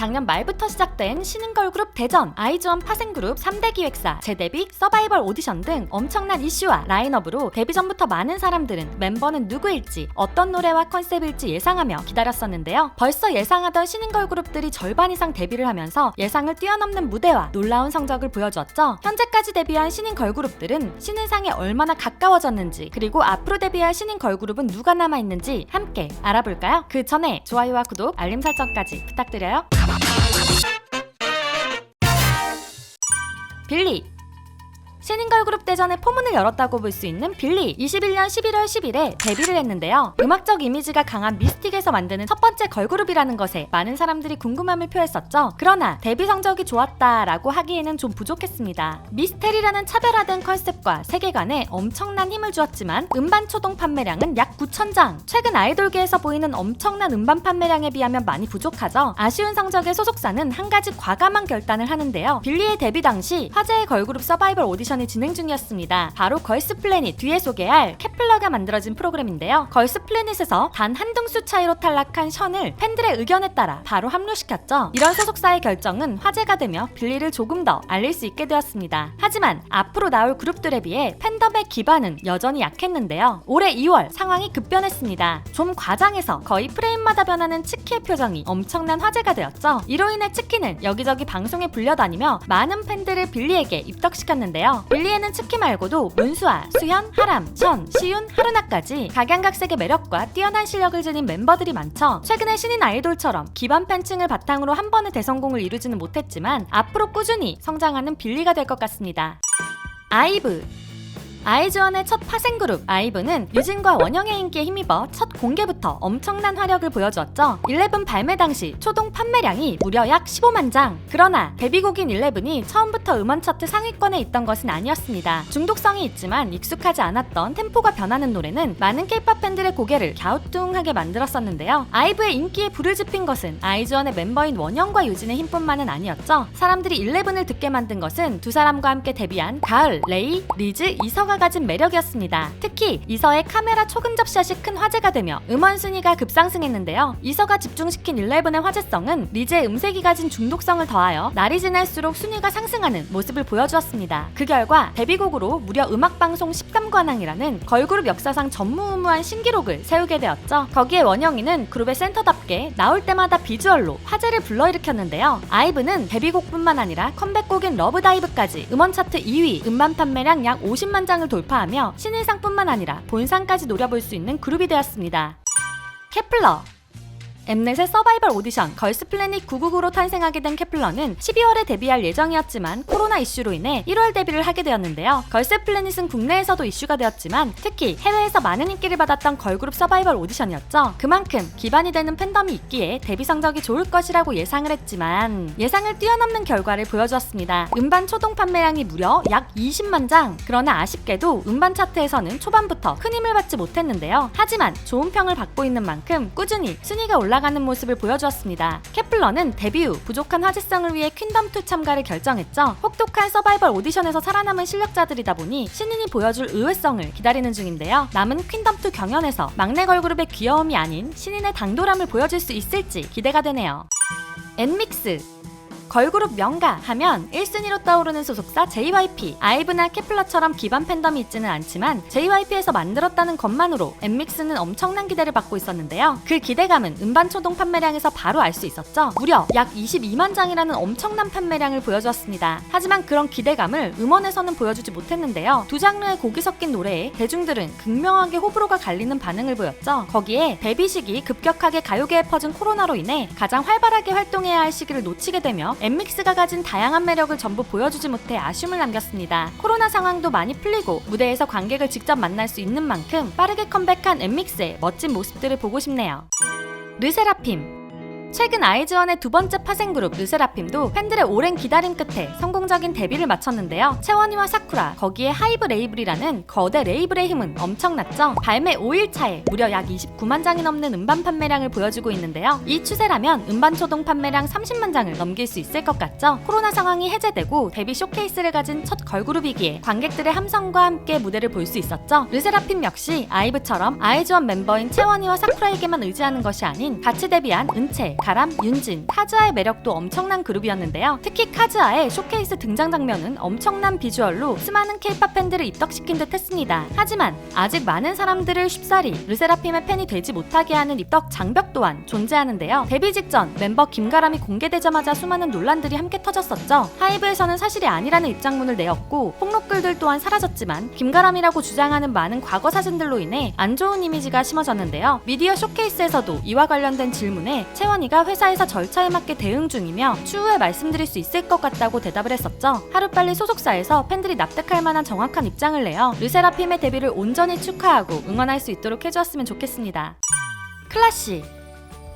작년 말부터 시작된 신인 걸그룹 대전, 아이즈원 파생그룹 3대 기획사, 재데뷔, 서바이벌 오디션 등 엄청난 이슈와 라인업으로 데뷔 전부터 많은 사람들은 멤버는 누구일지, 어떤 노래와 컨셉일지 예상하며 기다렸었는데요. 벌써 예상하던 신인 걸그룹들이 절반 이상 데뷔를 하면서 예상을 뛰어넘는 무대와 놀라운 성적을 보여주었죠. 현재까지 데뷔한 신인 걸그룹들은 신인상에 얼마나 가까워졌는지, 그리고 앞으로 데뷔할 신인 걸그룹은 누가 남아있는지 함께 알아볼까요? 그 전에 좋아요와 구독, 알림 설정까지 부탁드려요. 빌리. 신인 걸그룹 대전의 포문을 열었다고 볼 수 있는 빌리. 21년 11월 10일에 데뷔를 했는데요. 음악적 이미지가 강한 미스틱에서 만드는 첫 번째 걸그룹이라는 것에 많은 사람들이 궁금함을 표했었죠. 그러나 데뷔 성적이 좋았다라고 하기에는 좀 부족했습니다. 미스테리라는 차별화된 컨셉과 세계관에 엄청난 힘을 주었지만 음반 초동 판매량은 약 9,000장. 최근 아이돌계에서 보이는 엄청난 음반 판매량에 비하면 많이 부족하죠. 아쉬운 성적의 소속사는 한 가지 과감한 결단을 하는데요. 빌리의 데뷔 당시 화제의 걸그룹 서바이벌 오디션이 진행 중이었습니다. 바로 걸스플래닛, 뒤에 소개할 케플러가 만들어진 프로그램인데요. 걸스플래닛에서 단 한 등수 차이로 탈락한 션을 팬들의 의견에 따라 바로 합류시켰죠. 이런 소속사의 결정은 화제가 되며 빌리를 조금 더 알릴 수 있게 되었습니다. 하지만 앞으로 나올 그룹들에 비해 팬덤의 기반은 여전히 약했는데요. 올해 2월 상황이 급변했습니다. 좀 과장해서 거의 프레임마다 변하는 츠키의 표정이 엄청난 화제가 되었죠. 이로 인해 츠키는 여기저기 방송에 불려다니며 많은 팬들을 빌리에게 입덕시켰는데요. 빌리에는 츠키 말고도 문수아, 수현, 하람, 션, 시윤, 하루나까지 각양각색의 매력과 뛰어난 실력을 지닌 멤버들이 많죠. 최근의 신인 아이돌처럼 기반 팬층을 바탕으로 한 번의 대성공을 이루지는 못했지만 앞으로 꾸준히 성장하는 빌리가 될 것 같습니다. 아이브. 아이즈원의 첫 파생그룹 아이브는 유진과 원영의 인기에 힘입어 첫 공개부터 엄청난 화력을 보여주었죠. 11 발매 당시 초동 판매량이 무려 약 15만 장. 그러나 데뷔곡인 11이 처음부터 음원 차트 상위권에 있던 것은 아니었습니다. 중독성이 있지만 익숙하지 않았던 템포가 변하는 노래는 많은 K-POP 팬들의 고개를 갸우뚱하게 만들었었는데요. 아이브의 인기에 불을 지핀 것은 아이즈원의 멤버인 원영과 유진의 힘뿐만은 아니었죠. 사람들이 11을 듣게 만든 것은 두 사람과 함께 데뷔한 가을, 레이, 리즈, 이서가 가진 매력이었습니다. 특히 이서의 카메라 초근접샷이 큰 화제가 되며 음원 순위가 급상승했는데요. 이서가 집중시킨 11의 화제성은 리즈의 음색이 가진 중독성을 더하여 날이 지날수록 순위가 상승하는 모습을 보여주었습니다. 그 결과 데뷔곡으로 무려 음악방송 13관왕이라는 걸그룹 역사상 전무후무한 신기록을 세우게 되었죠. 거기에 원영이는 그룹의 센터답게 나올 때마다 비주얼로 화제를 불러일으켰는데요. 아이브는 데뷔곡뿐만 아니라 컴백곡인 러브다이브까지 음원 차트 2위, 음반 판매량 약 50만 장을 돌파하며 신인상뿐만 아니라 본상까지 노려볼 수 있는 그룹이 되었습니다. 케플러. 엠넷의 서바이벌 오디션 걸스플래닛 999로 탄생하게 된 케플러는 12월에 데뷔할 예정이었지만 코로나 이슈로 인해 1월 데뷔를 하게 되었는데요. 걸스플래닛은 국내에서도 이슈가 되었지만 특히 해외에서 많은 인기를 받았던 걸그룹 서바이벌 오디션이었죠. 그만큼 기반이 되는 팬덤이 있기에 데뷔 성적이 좋을 것이라고 예상을 했지만 예상을 뛰어넘는 결과를 보여주었습니다. 음반 초동 판매량이 무려 약 20만 장. 그러나 아쉽게도 음반 차트에서는 초반부터 큰 힘을 받지 못했는데요. 하지만 좋은 평을 받고 있는 만큼 꾸준히 순위가 올라가는 모습을 보여주었습니다. 케플러는 데뷔 후 부족한 화제성을 위해 퀸덤2 참가를 결정했죠. 혹독한 서바이벌 오디션에서 살아남은 실력자들이다 보니 신인이 보여줄 의외성을 기다리는 중인데요. 남은 퀸덤2 경연에서 막내 걸그룹의 귀여움이 아닌 신인의 당돌함을 보여줄 수 있을지 기대가 되네요. 엔믹스. 걸그룹 명가 하면 1순위로 떠오르는 소속사 JYP. 아이브나 케플러처럼 기반 팬덤이 있지는 않지만 JYP에서 만들었다는 것만으로 엔믹스는 엄청난 기대를 받고 있었는데요. 그 기대감은 음반 초동 판매량에서 바로 알 수 있었죠. 무려 약 22만 장이라는 엄청난 판매량을 보여주었습니다. 하지만 그런 기대감을 음원에서는 보여주지 못했는데요. 두 장르의 곡이 섞인 노래에 대중들은 극명하게 호불호가 갈리는 반응을 보였죠. 거기에 데뷔 시기 급격하게 가요계에 퍼진 코로나로 인해 가장 활발하게 활동해야 할 시기를 놓치게 되며 엔믹스가 가진 다양한 매력을 전부 보여주지 못해 아쉬움을 남겼습니다. 코로나 상황도 많이 풀리고 무대에서 관객을 직접 만날 수 있는 만큼 빠르게 컴백한 엔믹스의 멋진 모습들을 보고 싶네요. 르세라핌. 최근 아이즈원의 두 번째 파생그룹 르세라핌도 팬들의 오랜 기다림 끝에 성공적인 데뷔를 마쳤는데요. 채원이와 사쿠라, 거기에 하이브 레이블이라는 거대 레이블의 힘은 엄청났죠. 발매 5일 차에 무려 약 29만 장이 넘는 음반 판매량을 보여주고 있는데요. 이 추세라면 음반 초동 판매량 30만 장을 넘길 수 있을 것 같죠. 코로나 상황이 해제되고 데뷔 쇼케이스를 가진 첫 걸그룹이기에 관객들의 함성과 함께 무대를 볼 수 있었죠. 르세라핌 역시 아이브처럼 아이즈원 멤버인 채원이와 사쿠라에게만 의지하는 것이 아닌 같이 데뷔한 은채, 가람, 윤진, 카즈아의 매력도 엄청난 그룹이었는데요. 특히 카즈아의 쇼케이스 등장 장면은 엄청난 비주얼로 수많은 K-팝 팬들을 입덕시킨 듯 했습니다. 하지만 아직 많은 사람들을 쉽사리 르세라핌의 팬이 되지 못하게 하는 입덕 장벽 또한 존재하는데요. 데뷔 직전 멤버 김가람이 공개되자마자 수많은 논란들이 함께 터졌었죠. 하이브에서는 사실이 아니라는 입장문을 내었고 폭로글들 또한 사라졌지만 김가람이라고 주장하는 많은 과거 사진들로 인해 안 좋은 이미지가 심어졌는데요. 미디어 쇼케이스에서도 이와 관련된 질문에 채원이가 회사에서 절차에 맞게 대응 중이며 추후에 말씀드릴 수 있을 것 같다고 대답을 했었죠. 하루빨리 소속사에서 팬들이 납득할 만한 정확한 입장을 내어 르세라핌의 데뷔를 온전히 축하하고 응원할 수 있도록 해주었으면 좋겠습니다. 클라시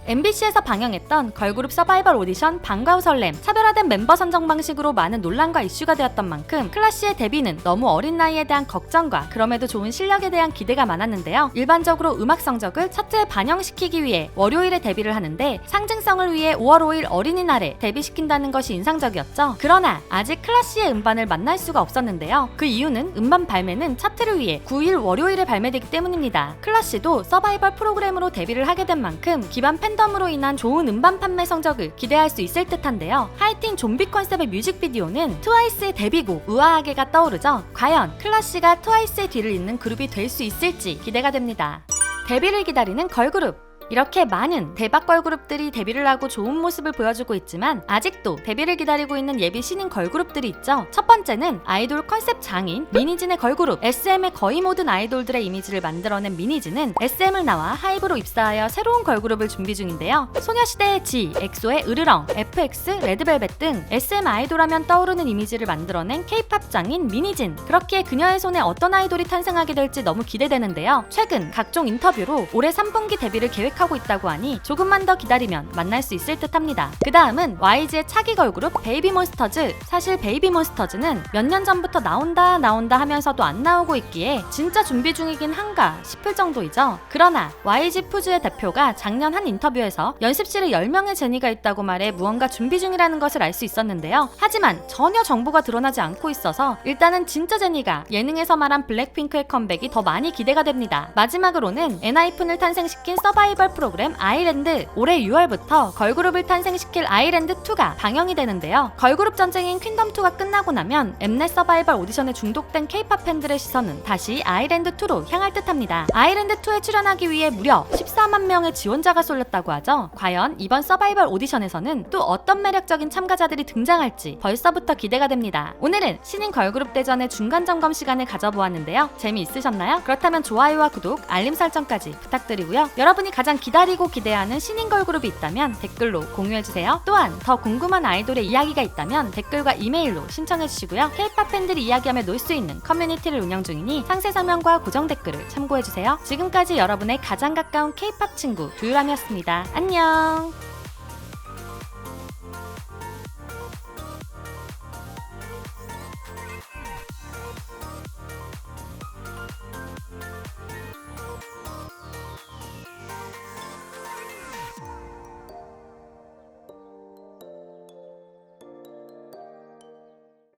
MBC에서 방영했던 걸그룹 서바이벌 오디션 방과 후 설렘, 차별화된 멤버 선정 방식으로 많은 논란과 이슈가 되었던 만큼 클라시의 데뷔는 너무 어린 나이에 대한 걱정과 그럼에도 좋은 실력에 대한 기대가 많았는데요. 일반적으로 음악 성적을 차트에 반영시키기 위해 월요일에 데뷔를 하는데 상징성을 위해 5월 5일 어린이날에 데뷔시킨다는 것이 인상적이었죠. 그러나 아직 클라시의 음반을 만날 수가 없었는데요. 그 이유는 음반 발매는 차트를 위해 9일 월요일에 발매되기 때문입니다. 클라시도 서바이벌 프로그램으로 데뷔를 하게 된 만큼 기반 팬덤으로 인한 좋은 음반 판매 성적을 기대할 수 있을 듯한데요. 하이틴 좀비 컨셉의 뮤직비디오는 트와이스의 데뷔곡 우아하게가 떠오르죠. 과연 클라시가 트와이스의 뒤를 잇는 그룹이 될 수 있을지 기대가 됩니다. 데뷔를 기다리는 걸그룹, 이렇게 많은 대박 걸그룹들이 데뷔를 하고 좋은 모습을 보여주고 있지만 아직도 데뷔를 기다리고 있는 예비 신인 걸그룹들이 있죠. 첫 번째는 아이돌 컨셉 장인 미니진의 걸그룹. SM의 거의 모든 아이돌들의 이미지를 만들어낸 미니진은 SM을 나와 하이브로 입사하여 새로운 걸그룹을 준비 중인데요. 소녀시대의 지, 엑소의 으르렁, FX, 레드벨벳 등 SM 아이돌하면 떠오르는 이미지를 만들어낸 K-팝 장인 미니진. 그렇기에 그녀의 손에 어떤 아이돌이 탄생하게 될지 너무 기대되는데요. 최근 각종 인터뷰로 올해 3분기 데뷔를 하고 있다고 하니 조금만 더 기다리면 만날 수 있을 듯 합니다. 그 다음은 YG의 차기 걸그룹 베이비몬스터즈. 사실 베이비몬스터즈는 몇 년 전부터 나온다 하면서도 안 나오고 있기에 진짜 준비 중이긴 한가 싶을 정도이죠. 그러나 YG 푸즈의 대표가 작년 한 인터뷰에서 연습실에 10명의 제니가 있다고 말해 무언가 준비 중이라는 것을 알 수 있었는데요. 하지만 전혀 정보가 드러나지 않고 있어서 일단은 진짜 제니가 예능에서 말한 블랙핑크의 컴백이 더 많이 기대가 됩니다. 마지막으로는 엔하이픈을 탄생시킨 서바이벌 프로그램 아이랜드. 올해 6월부터 걸그룹을 탄생시킬 아이랜드2가 방영이 되는데요. 걸그룹 전쟁인 퀸덤2가 끝나고 나면 엠넷 서바이벌 오디션에 중독된 K-팝 팬들의 시선은 다시 아이랜드2로 향할 듯합니다. 아이랜드2에 출연하기 위해 무려 14만 명의 지원자가 쏠렸다고 하죠. 과연 이번 서바이벌 오디션에서는 또 어떤 매력적인 참가자들이 등장할지 벌써부터 기대가 됩니다. 오늘은 신인 걸그룹 대전의 중간 점검 시간을 가져보았는데요. 재미있으셨나요? 그렇다면 좋아요와 구독, 알림 설정까지 부탁드리고요. 여러분이 가장 기다리고 기대하는 신인 걸그룹이 있다면 댓글로 공유해주세요. 또한 더 궁금한 아이돌의 이야기가 있다면 댓글과 이메일로 신청해주시고요. K-팝 팬들이 이야기하며 놀 수 있는 커뮤니티를 운영 중이니 상세 설명과 고정 댓글을 참고해주세요. 지금까지 여러분의 가장 가까운 K-팝 친구 두유람이었습니다. 안녕.